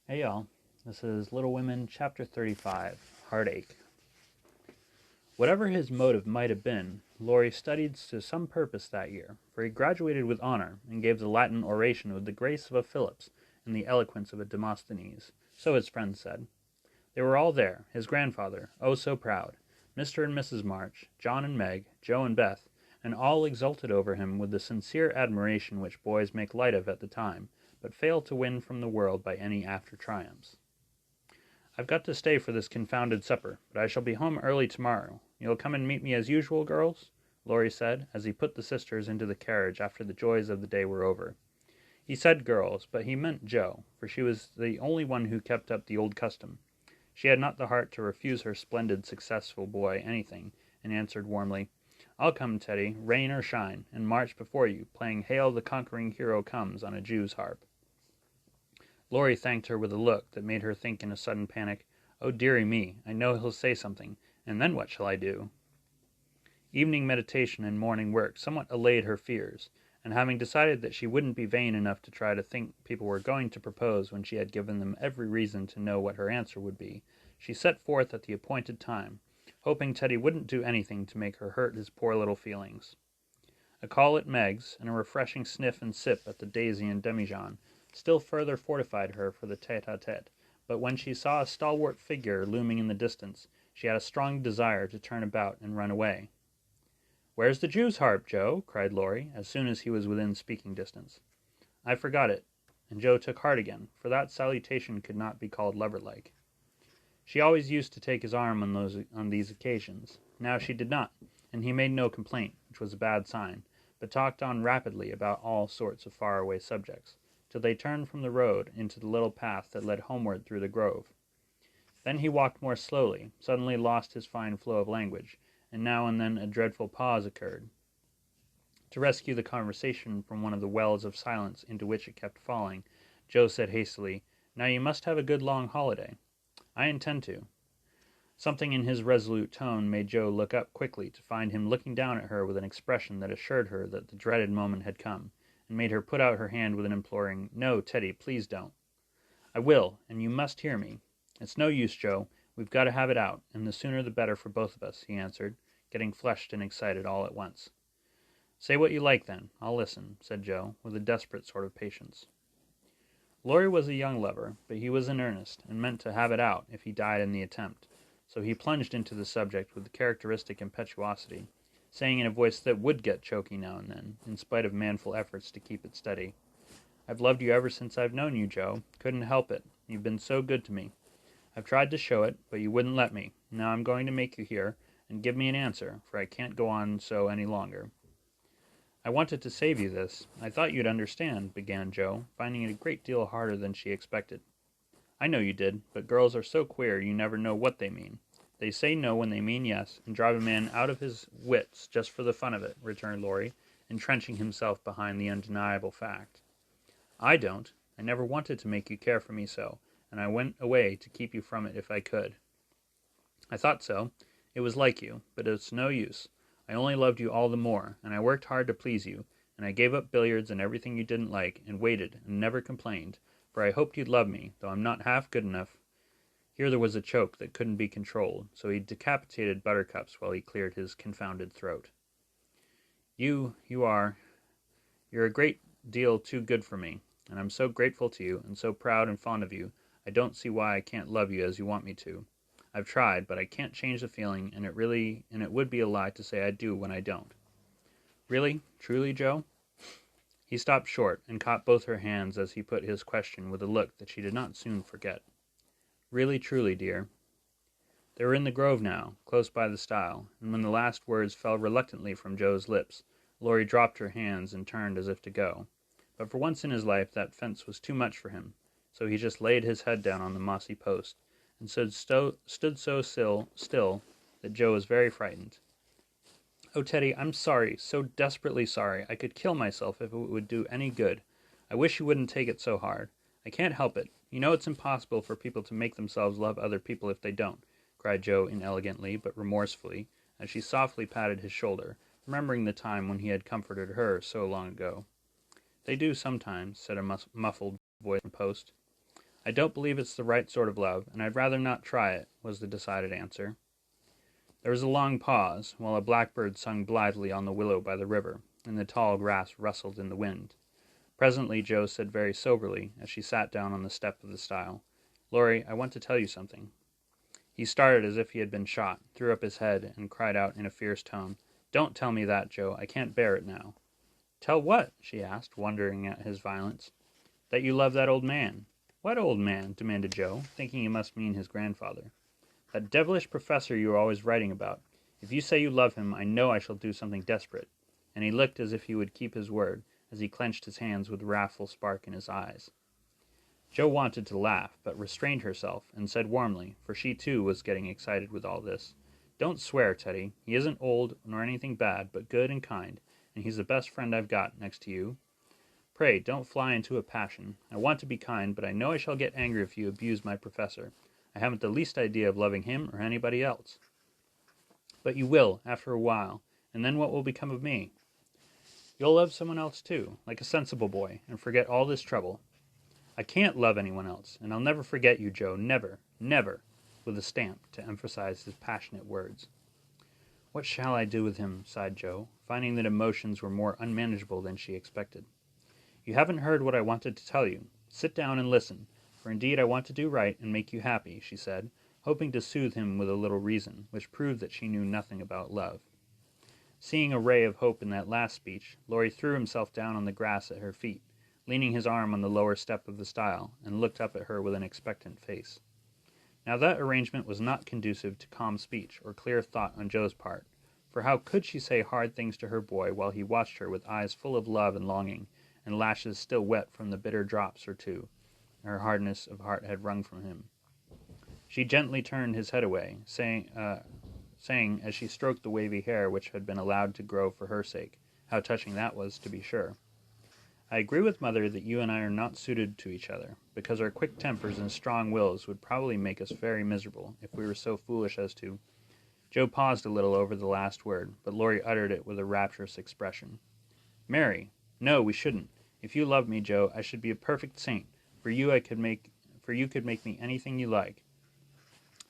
Hey y'all, this is Little Women, Chapter 35, Heartache. Whatever his motive might have been, Laurie studied to some purpose that year, for he graduated with honor and gave the Latin oration with the grace of a Phillips and the eloquence of a Demosthenes, so his friends said. They were all there, his grandfather, oh so proud, Mr. and Mrs. March, John and Meg, Joe and Beth, and all exulted over him with the sincere admiration which boys make light of at the time, but fail to win from the world by any after triumphs. "I've got to stay for this confounded supper, but I shall be home early tomorrow. You'll come and meet me as usual, girls?" Laurie said, as he put the sisters into the carriage after the joys of the day were over. He said girls, but he meant Jo, for she was the only one who kept up the old custom. She had not the heart to refuse her splendid, successful boy anything, and answered warmly, "I'll come, Teddy, rain or shine, and march before you, playing Hail the Conquering Hero Comes on a Jew's harp." Laurie thanked her with a look that made her think in a sudden panic, "Oh, dearie me, I know he'll say something, and then what shall I do?" Evening meditation and morning work somewhat allayed her fears, and having decided that she wouldn't be vain enough to try to think people were going to propose when she had given them every reason to know what her answer would be, she set forth at the appointed time, hoping Teddy wouldn't do anything to make her hurt his poor little feelings. A call at Meg's, and a refreshing sniff and sip at the Daisy and Demijohn, still further fortified her for the tete-a-tete, but when she saw a stalwart figure looming in the distance, she had a strong desire to turn about and run away. "Where's the Jew's harp, Joe?" cried Laurie, as soon as he was within speaking distance. "I forgot it," and Joe took heart again, for that salutation could not be called lover-like. She always used to take his arm on these occasions. Now she did not, and he made no complaint, which was a bad sign, but talked on rapidly about all sorts of far-away subjects, till they turned from the road into the little path that led homeward through the grove. Then he walked more slowly, suddenly lost his fine flow of language, and now and then a dreadful pause occurred. To rescue the conversation from one of the wells of silence into which it kept falling, Joe said hastily, "Now you must have a good long holiday." "I intend to." Something in his resolute tone made Joe look up quickly to find him looking down at her with an expression that assured her that the dreaded moment had come, and made her put out her hand with an imploring, "No, Teddy, please don't." "I will, and you must hear me. It's no use, Joe. We've got to have it out, and the sooner the better for both of us," he answered, getting flushed and excited all at once. "Say what you like, then. I'll listen," said Joe, with a desperate sort of patience. Laurie was a young lover, but he was in earnest, and meant to have it out if he died in the attempt, so he plunged into the subject with characteristic impetuosity, saying in a voice that would get choky now and then, in spite of manful efforts to keep it steady, "I've loved you ever since I've known you, Joe. Couldn't help it. You've been so good to me. I've tried to show it, but you wouldn't let me. Now I'm going to make you hear, and give me an answer, for I can't go on so any longer." "I wanted to save you this. I thought you'd understand," began Joe, finding it a great deal harder than she expected. "I know you did, but girls are so queer you never know what they mean. They say no when they mean yes, and drive a man out of his wits just for the fun of it," returned Laurie, entrenching himself behind the undeniable fact. "I don't. I never wanted to make you care for me so, and I went away to keep you from it if I could." "I thought so. It was like you, but it's no use. I only loved you all the more, and I worked hard to please you, and I gave up billiards and everything you didn't like, and waited, and never complained, for I hoped you'd love me, though I'm not half good enough." Here there was a choke that couldn't be controlled, so he decapitated Buttercups while he cleared his confounded throat. You're a great deal too good for me, and I'm so grateful to you, and so proud and fond of you, I don't see why I can't love you as you want me to. I've tried, but I can't change the feeling, and it would be a lie to say I do when I don't." "Really? Truly, Joe?" He stopped short, and caught both her hands as he put his question with a look that she did not soon forget. "Really, truly, dear." They were in the grove now, close by the stile, and when the last words fell reluctantly from Joe's lips, Laurie dropped her hands and turned as if to go. But for once in his life that fence was too much for him, so he just laid his head down on the mossy post, and stood so still that Joe was very frightened. "Oh, Teddy, I'm sorry, so desperately sorry. I could kill myself if it would do any good. I wish you wouldn't take it so hard. I can't help it. You know it's impossible for people to make themselves love other people if they don't," cried Joe inelegantly but remorsefully, as she softly patted his shoulder, remembering the time when he had comforted her so long ago. "They do sometimes," said a muffled voice from the post. I don't believe it's the right sort of love, and I'd rather not try it, was the decided answer. There was a long pause, while a blackbird sung blithely on the willow by the river, and the tall grass rustled in the wind. Presently Jo said very soberly, as she sat down on the step of the stile, "Laurie, I want to tell you something." He started as if he had been shot, threw up his head, and cried out in a fierce tone, "Don't tell me that, Jo. I can't bear it now." "Tell what?" she asked, wondering at his violence. "That you love that old man." "What old man?" demanded Jo, thinking he must mean his grandfather. "That devilish professor you are always writing about. If you say you love him, I know I shall do something desperate." And he looked as if he would keep his word, as he clenched his hands with a wrathful spark in his eyes. Jo wanted to laugh, but restrained herself, and said warmly, for she too was getting excited with all this, "Don't swear, Teddy. He isn't old, nor anything bad, but good and kind, and he's the best friend I've got, next to you. Pray, don't fly into a passion. I want to be kind, but I know I shall get angry if you abuse my professor. I haven't the least idea of loving him or anybody else." "But you will, after a while, and then what will become of me?" "You'll love someone else too, like a sensible boy, and forget all this trouble." "I can't love anyone else, and I'll never forget you, Jo, never, never," with a stamp to emphasize his passionate words. "What shall I do with him?" sighed Jo, finding that emotions were more unmanageable than she expected. "You haven't heard what I wanted to tell you. Sit down and listen, for indeed I want to do right and make you happy," she said, hoping to soothe him with a little reason, which proved that she knew nothing about love. Seeing a ray of hope in that last speech, Laurie threw himself down on the grass at her feet, leaning his arm on the lower step of the stile, and looked up at her with an expectant face. Now that arrangement was not conducive to calm speech or clear thought on Jo's part, for how could she say hard things to her boy while he watched her with eyes full of love and longing, and lashes still wet from the bitter drops or two her hardness of heart had wrung from him? She gently turned his head away, saying as she stroked the wavy hair which had been allowed to grow for her sake, how touching that was, to be sure. "I agree with Mother that you and I are not suited to each other, because our quick tempers and strong wills would probably make us very miserable if we were so foolish as to—" Jo paused a little over the last word, but Laurie uttered it with a rapturous expression. "Marry! No, we shouldn't. If you loved me, Jo, I should be a perfect saint, for you could make me anything you like."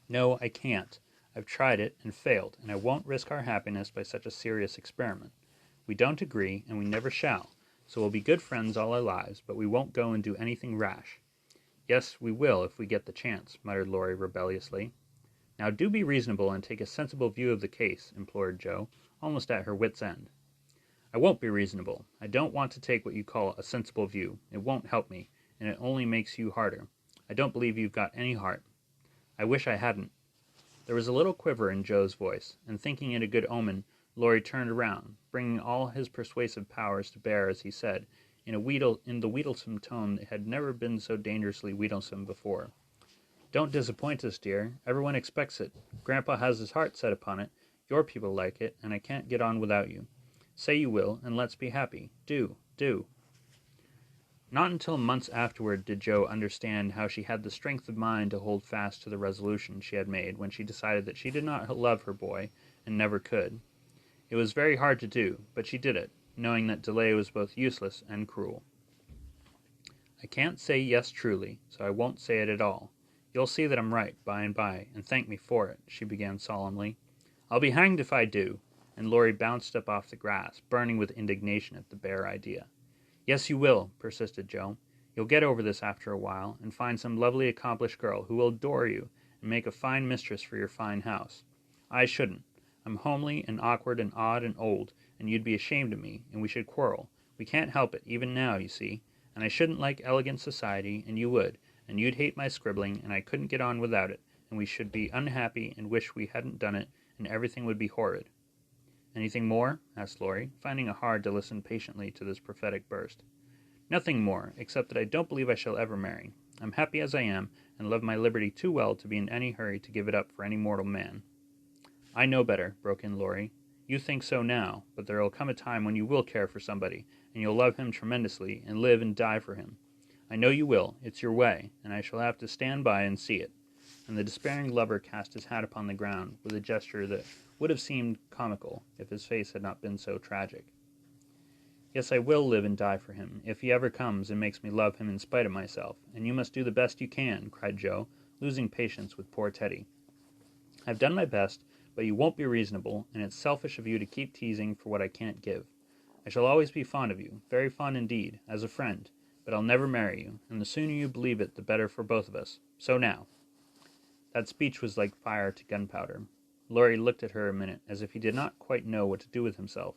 "No, I can't. I've tried it, and failed, and I won't risk our happiness by such a serious experiment. We don't agree, and we never shall. So we'll be good friends all our lives, but we won't go and do anything rash." "Yes, we will, if we get the chance," muttered Laurie rebelliously. "Now do be reasonable and take a sensible view of the case," implored Jo, almost at her wits' end. "I won't be reasonable. I don't want to take what you call a sensible view. It won't help me, and it only makes you harder. I don't believe you've got any heart." "I wish I hadn't." There was a little quiver in Jo's voice, and thinking it a good omen, Laurie turned around, bringing all his persuasive powers to bear as he said, in the wheedlesome tone that had never been so dangerously wheedlesome before, "Don't disappoint us, dear. Everyone expects it. Grandpa has his heart set upon it. Your people like it, and I can't get on without you. Say you will, and let's be happy. Do, do." Not until months afterward did Jo understand how she had the strength of mind to hold fast to the resolution she had made when she decided that she did not love her boy, and never could. It was very hard to do, but she did it, knowing that delay was both useless and cruel. "I can't say yes truly, so I won't say it at all. You'll see that I'm right by and by, and thank me for it," she began solemnly. "I'll be hanged if I do," and Laurie bounced up off the grass, burning with indignation at the bare idea. "Yes, you will," persisted Jo. "You'll get over this after a while, and find some lovely accomplished girl who will adore you, and make a fine mistress for your fine house. I shouldn't. I'm homely and awkward and odd and old, and you'd be ashamed of me, and we should quarrel. We can't help it, even now, you see. And I shouldn't like elegant society, and you would, and you'd hate my scribbling, and I couldn't get on without it, and we should be unhappy and wish we hadn't done it, and everything would be horrid." "Anything more?" asked Laurie, finding it hard to listen patiently to this prophetic burst. "Nothing more, except that I don't believe I shall ever marry. I'm happy as I am, and love my liberty too well to be in any hurry to give it up for any mortal man." "I know better," broke in Laurie. "You think so now, but there will come a time when you will care for somebody, and you'll love him tremendously, and live and die for him. I know you will. It's your way, and I shall have to stand by and see it." And the despairing lover cast his hat upon the ground with a gesture that would have seemed comical if his face had not been so tragic. Yes, I will live and die for him, if he ever comes and makes me love him in spite of myself, and you must do the best you can," cried Joe, losing patience with poor Teddy. "I've done my best, but you won't be reasonable, and it's selfish of you to keep teasing for what I can't give. I shall always be fond of you, very fond indeed, as a friend, but I'll never marry you, and the sooner you believe it, the better for both of us. So now." That speech was like fire to gunpowder. Laurie looked at her a minute, as if he did not quite know what to do with himself,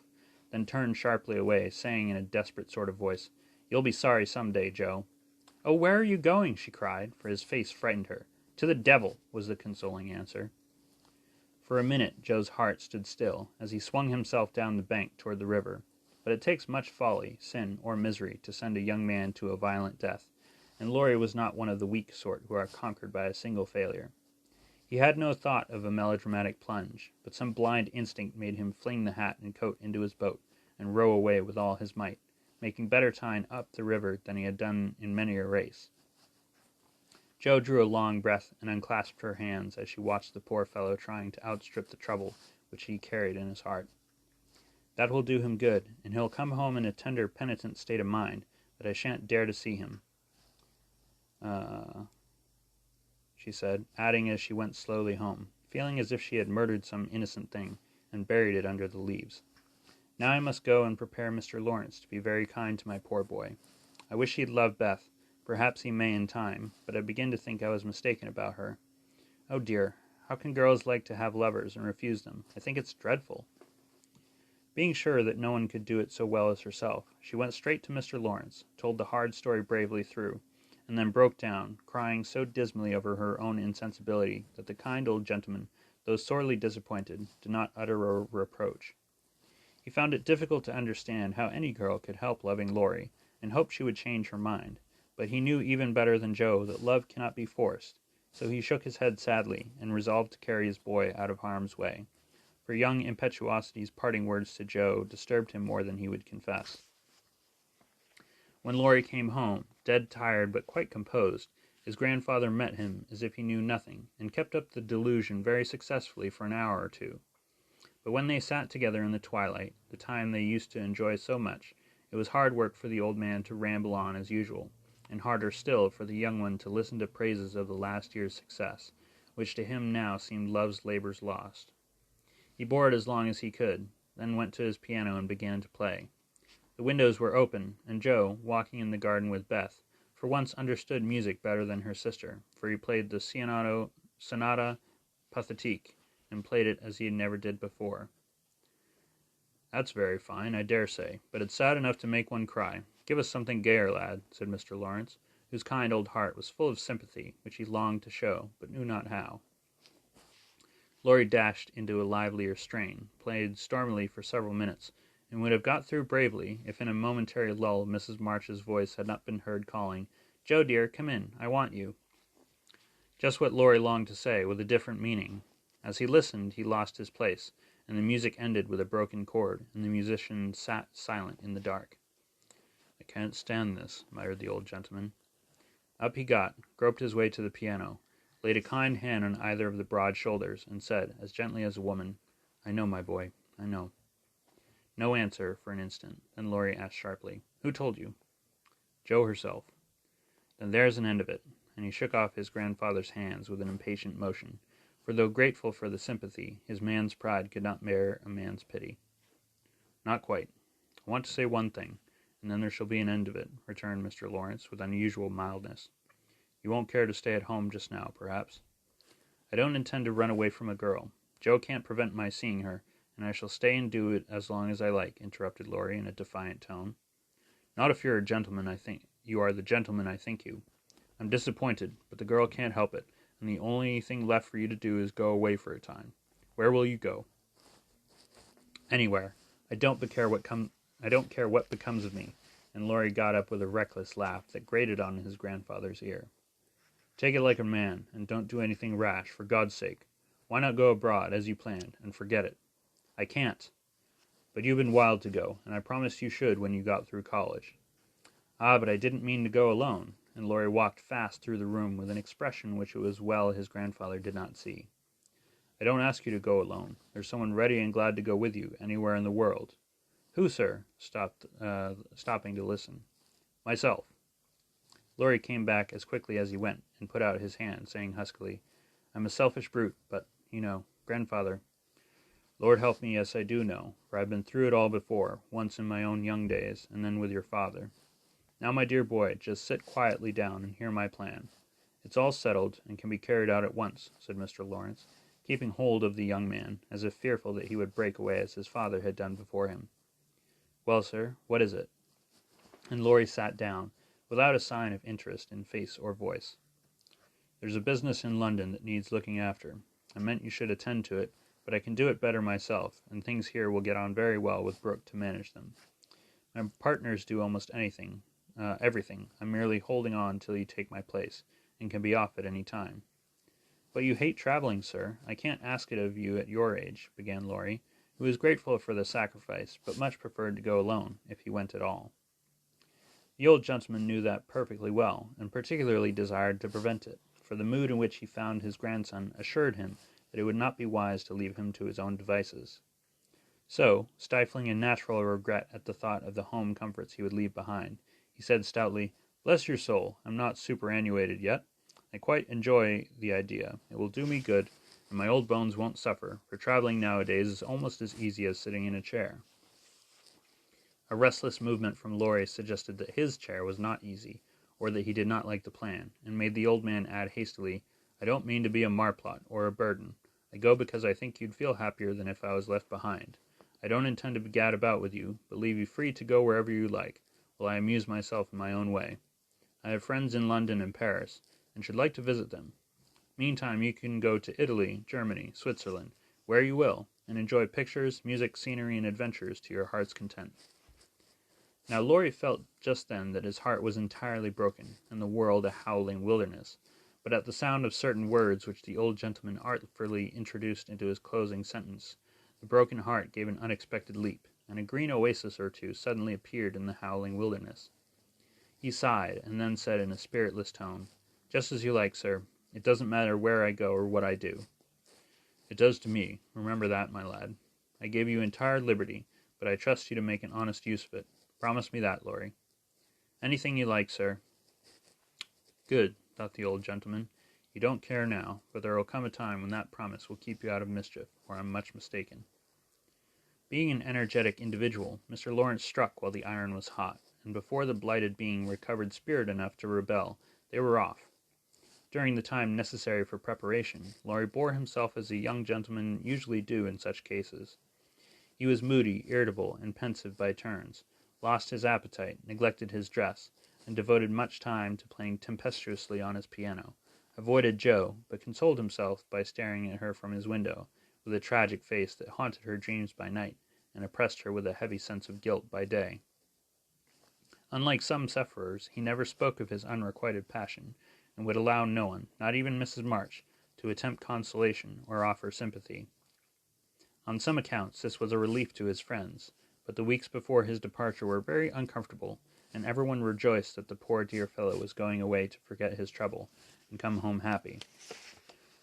then turned sharply away, saying in a desperate sort of voice, "You'll be sorry some day, Joe." "Oh, where are you going?" she cried, for his face frightened her. "To the devil," was the consoling answer. For a minute Joe's heart stood still, as he swung himself down the bank toward the river. But it takes much folly, sin, or misery to send a young man to a violent death, and Laurie was not one of the weak sort who are conquered by a single failure. He had no thought of a melodramatic plunge, but some blind instinct made him fling the hat and coat into his boat and row away with all his might, making better time up the river than he had done in many a race. Joe drew a long breath and unclasped her hands as she watched the poor fellow trying to outstrip the trouble which he carried in his heart. "That will do him good, and he'll come home in a tender, penitent state of mind, that I shan't dare to see him," she said, adding as she went slowly home, feeling as if she had murdered some innocent thing, and buried it under the leaves. "Now I must go and prepare Mr. Lawrence to be very kind to my poor boy. I wish he'd love Beth. Perhaps he may in time, but I begin to think I was mistaken about her. Oh dear, how can girls like to have lovers and refuse them? I think it's dreadful." Being sure that no one could do it so well as herself, she went straight to Mr. Lawrence, told the hard story bravely through, and then broke down, crying so dismally over her own insensibility that the kind old gentleman, though sorely disappointed, did not utter a reproach. He found it difficult to understand how any girl could help loving Laurie, and hoped she would change her mind, but he knew even better than Joe that love cannot be forced, so he shook his head sadly, and resolved to carry his boy out of harm's way, for young impetuosity's parting words to Joe disturbed him more than he would confess. When Laurie came home, dead tired but quite composed, his grandfather met him as if he knew nothing, and kept up the delusion very successfully for an hour or two. But when they sat together in the twilight, the time they used to enjoy so much, it was hard work for the old man to ramble on as usual, and harder still for the young one to listen to praises of the last year's success, which to him now seemed love's labors lost. He bore it as long as he could, then went to his piano and began to play. The windows were open, and Joe, walking in the garden with Beth, for once understood music better than her sister, for he played the Sonata Pathétique, and played it as he never did before. "That's very fine, I dare say, but it's sad enough to make one cry. Give us something gayer, lad," said Mr. Lawrence, whose kind old heart was full of sympathy, which he longed to show, but knew not how. Laurie dashed into a livelier strain, played stormily for several minutes, and would have got through bravely, if in a momentary lull Mrs. March's voice had not been heard calling, "Joe, dear, come in, I want you." Just what Laurie longed to say, with a different meaning. As he listened, he lost his place, and the music ended with a broken chord, and the musician sat silent in the dark. "I can't stand this," muttered the old gentleman. Up he got, groped his way to the piano, laid a kind hand on either of the broad shoulders, and said, as gently as a woman, "I know, my boy, I know." No answer for an instant. Then Laurie asked sharply, "Who told you?" "Joe herself." "Then there's an end of it," and he shook off his grandfather's hands with an impatient motion, for though grateful for the sympathy, his man's pride could not bear a man's pity. "Not quite. I want to say one thing, and then there shall be an end of it," returned Mr. Lawrence with unusual mildness. "You won't care to stay at home just now, perhaps?" "I don't intend to run away from a girl. Joe can't prevent my seeing her, and I shall stay and do it as long as I like," interrupted Laurie in a defiant tone. "Not if you are the gentleman I think you. I'm disappointed, but the girl can't help it, and the only thing left for you to do is go away for a time. Where will you go?" "Anywhere. I don't care what becomes of me," and Laurie got up with a reckless laugh that grated on his grandfather's ear. "Take it like a man, and don't do anything rash, for God's sake. Why not go abroad, as you planned, and forget it?" "I can't." "But you've been wild to go, and I promised you should when you got through college." "Ah, but I didn't mean to go alone," and Laurie walked fast through the room with an expression which it was well his grandfather did not see. "I don't ask you to go alone. There's someone ready and glad to go with you, anywhere in the world. Who, sir? Stopping to listen. Myself. Laurie came back as quickly as he went and put out his hand, saying huskily, I'm a selfish brute, but, grandfather. Lord help me, yes, I do know, for I've been through it all before, once in my own young days, and then with your father. Now, my dear boy, just sit quietly down and hear my plan. It's all settled, and can be carried out at once, said Mr. Lawrence, keeping hold of the young man, as if fearful that he would break away as his father had done before him. Well, sir, what is it? And Laurie sat down, without a sign of interest in face or voice. There's a business in London that needs looking after. I meant you should attend to it, but I can do it better myself, and things here will get on very well with Brooke to manage them. My partners do almost everything. I'm merely holding on till you take my place, and can be off at any time. But you hate traveling, sir. I can't ask it of you at your age, began Laurie, who was grateful for the sacrifice, but much preferred to go alone, if he went at all. The old gentleman knew that perfectly well, and particularly desired to prevent it, for the mood in which he found his grandson assured him that it would not be wise to leave him to his own devices. So, stifling a natural regret at the thought of the home comforts he would leave behind, he said stoutly, Bless your soul, I'm not superannuated yet. I quite enjoy the idea. It will do me good, and my old bones won't suffer, for traveling nowadays is almost as easy as sitting in a chair. A restless movement from Laurie suggested that his chair was not easy, or that he did not like the plan, and made the old man add hastily, I don't mean to be a marplot or a burden. I go because I think you'd feel happier than if I was left behind. I don't intend to gad about with you, but leave you free to go wherever you like, while I amuse myself in my own way. I have friends in London and Paris, and should like to visit them. Meantime, you can go to Italy, Germany, Switzerland, where you will, and enjoy pictures, music, scenery, and adventures to your heart's content. Now Laurie felt just then that his heart was entirely broken, and the world a howling wilderness, but at the sound of certain words which the old gentleman artfully introduced into his closing sentence, the broken heart gave an unexpected leap, and a green oasis or two suddenly appeared in the howling wilderness. He sighed, and then said in a spiritless tone, Just as you like, sir. It doesn't matter where I go or what I do. It does to me. Remember that, my lad. I gave you entire liberty, but I trust you to make an honest use of it. Promise me that, Laurie. Anything you like, sir. Good, thought the old gentleman. You don't care now, but there will come a time when that promise will keep you out of mischief, or I'm much mistaken. Being an energetic individual, Mr. Lawrence struck while the iron was hot, and before the blighted being recovered spirit enough to rebel, they were off. During the time necessary for preparation, Laurie bore himself as a young gentleman usually do in such cases. He was moody, irritable, and pensive by turns, lost his appetite, neglected his dress, and devoted much time to playing tempestuously on his piano, avoided Jo, but consoled himself by staring at her from his window, with a tragic face that haunted her dreams by night, and oppressed her with a heavy sense of guilt by day. Unlike some sufferers, he never spoke of his unrequited passion, and would allow no one, not even Mrs. March, to attempt consolation or offer sympathy. On some accounts this was a relief to his friends, but the weeks before his departure were very uncomfortable, and everyone rejoiced that the poor dear fellow was going away to forget his trouble, and come home happy.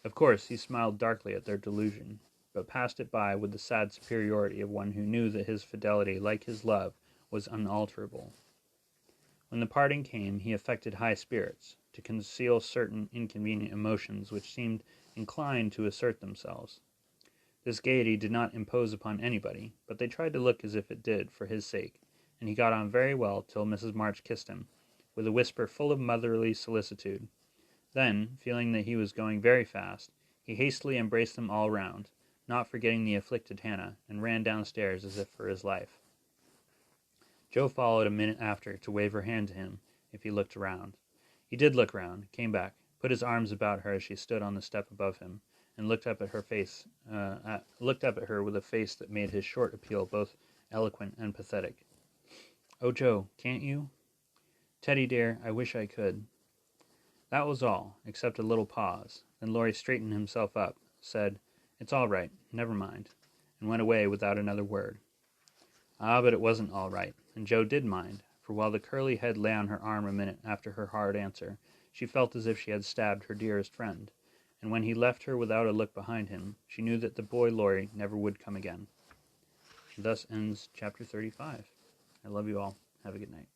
Of course, he smiled darkly at their delusion, but passed it by with the sad superiority of one who knew that his fidelity, like his love, was unalterable. When the parting came, he affected high spirits, to conceal certain inconvenient emotions which seemed inclined to assert themselves. This gaiety did not impose upon anybody, but they tried to look as if it did, for his sake, and he got on very well till Mrs. March kissed him, with a whisper full of motherly solicitude. Then, feeling that he was going very fast, he hastily embraced them all round, not forgetting the afflicted Hannah, and ran downstairs as if for his life. Jo followed a minute after to wave her hand to him, if he looked around. He did look round, came back, put his arms about her as she stood on the step above him, and looked up at her with a face that made his short appeal both eloquent and pathetic. "Oh, Jo, can't you?" "Teddy, dear, I wish I could." That was all, except a little pause. Then Laurie straightened himself up, said, "It's all right, never mind," and went away without another word. Ah, but it wasn't all right, and Jo did mind, for while the curly head lay on her arm a minute after her hard answer, she felt as if she had stabbed her dearest friend, and when he left her without a look behind him, she knew that the boy Laurie never would come again. Thus ends chapter 35. I love you all. Have a good night.